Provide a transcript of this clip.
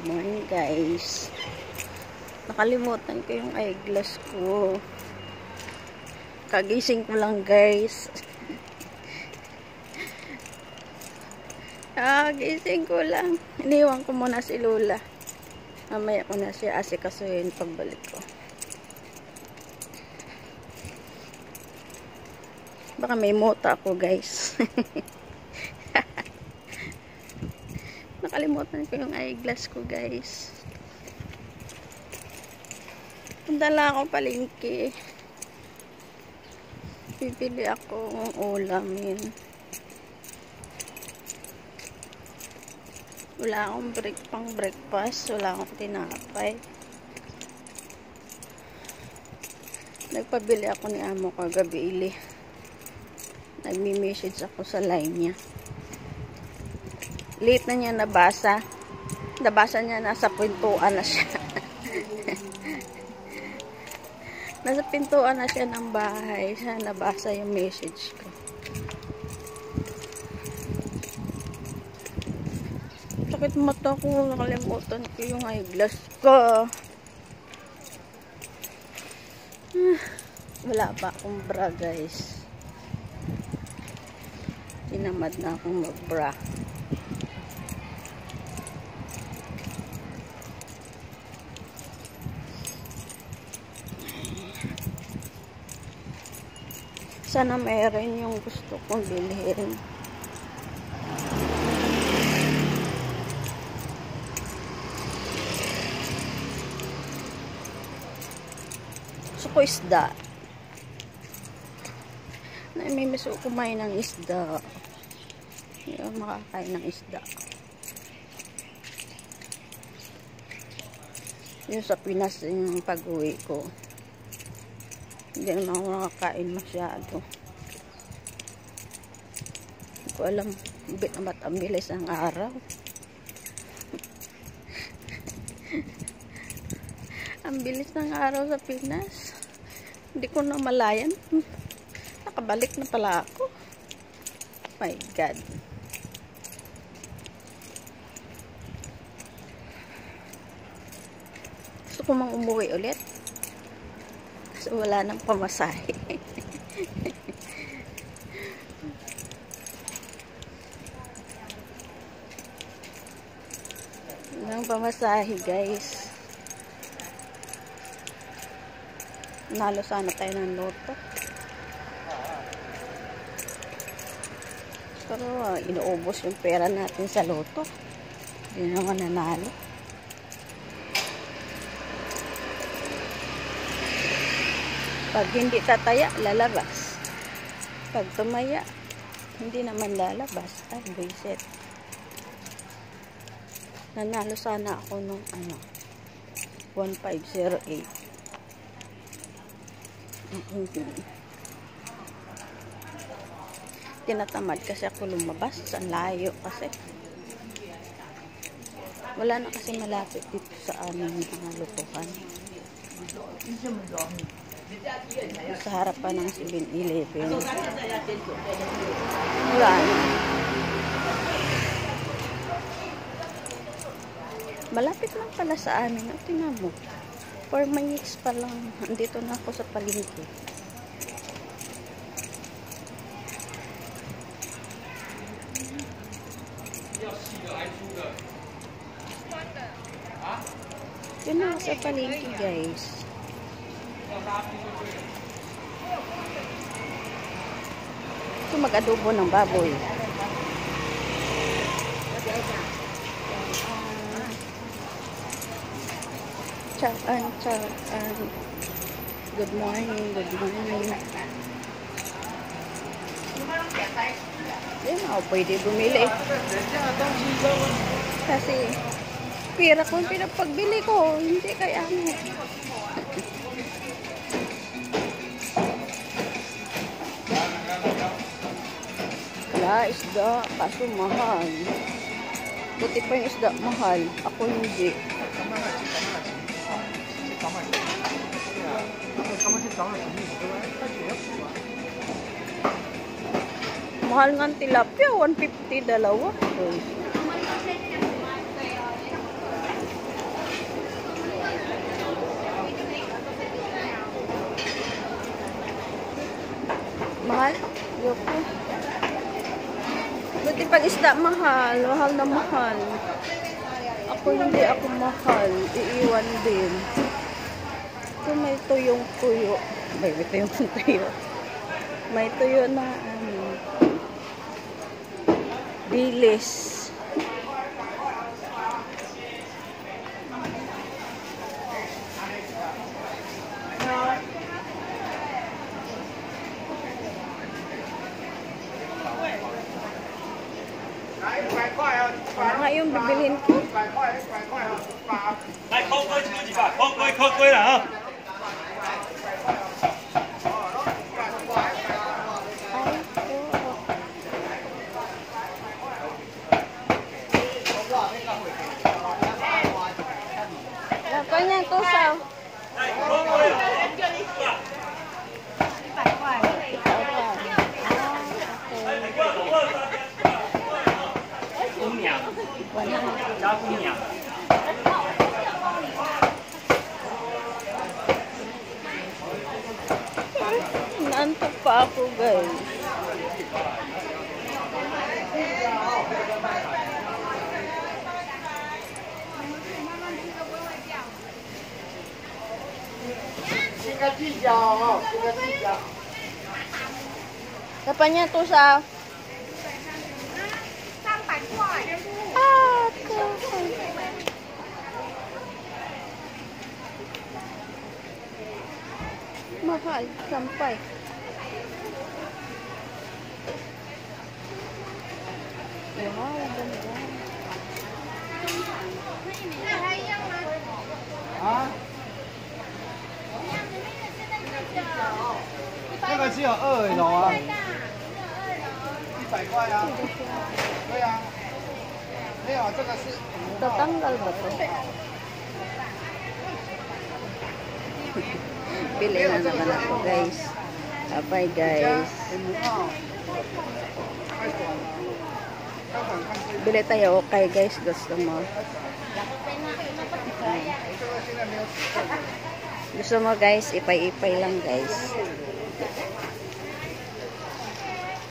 Good morning guys. Nakalimutan ko yung eyeglass ko. Kagising ko lang guys. Kagising ko lang. Iniwan ko muna si Lola. Mamaya ko na siya asikasuhin pagbalik ko. Baka may mota ako guys. Nakalimutan ko yung eyeglass ko guys. Punta lang ako palengke. Bibili ako ng ulamin. Wala akong pang breakfast. Wala akong tinapay. Nagpabili ako ni amo kagabi. Nagmi-message ako sa line niya. Late na niya nabasa. Nabasa niya nasa pintuan na siya. Nasa pintuan na siya ng bahay. Siya nabasa yung message ko. Sakit mata ko. Nakalimutan ko yung eyeglass ko. Wala pa akong bra guys. Tinamad na akong mag-bra. Sana meron yung gusto kong bilhin. Gusto ko isda. Namimiss ko kumain ng isda. Hindi ako makakain ng isda. Yung sa Pinas yung pag-uwi ko. Hindi naman ako nakakain masyado. Hindi ko alam ba't ang bilis ng araw. Ang bilis ng araw sa Pinas. Hindi ko na malayan. Nakabalik na pala ako. My God. Gusto ko mang umuwi ulit. So, wala nang pamasahe. Walang pamasahe, guys. Nalo sana tayo ng loto. Pero, inuubos yung pera natin sa loto. Hindi naman nanalo. Pag hindi tataya, lalabas. Pag tumaya, hindi naman lalabas. Ay, buisit. Nanalo sana ako nung 1508. Tinatamad kasi ako lumabas. Ang layo kasi. Wala na kasi malapit dito sa aming mga lupukan. Sa harapan ng 7-Eleven. Wala na. Malapit lang pala sa amin. Tingnan mo. 4 minutes pa lang. Andito na ako sa palengke. Yun na sa palengke guys. Ito mag-adobo ng baboy. Good morning, good morning. Hindi na ako pwede bumili. Kasi pira ko yung pinapagbili ko. Hindi kaya ano. Wala isda, kaso mahal. Buti pa yung isda mahal. Ako hindi. Mahal nga ang tilapia, 150 dalawa. Pag isda mahal, mahal na mahal. Ako hindi ako mahal, iiwan din. So may tuyong tuyo. May tuyong tuyo. May tuyo na dilis. Ano nga yung bibilhin ko? 来扣龟抽几把，扣龟了啊！ Có nha cô sao? 扣龟了， 姑娘，加姑娘。 Naantok pa ako, guys. Dapat niya to sa 300块。 mahal, sampay. Wow, ganda. 那个只有2楼啊，100块啊。对啊，没有，这个是Tatanggal ba to? Pili na naman ako, guys. Bye, guys. Bili tayo, okay, guys. Gusto mo. Gusto mo, guys, ipay-ipay lang, guys.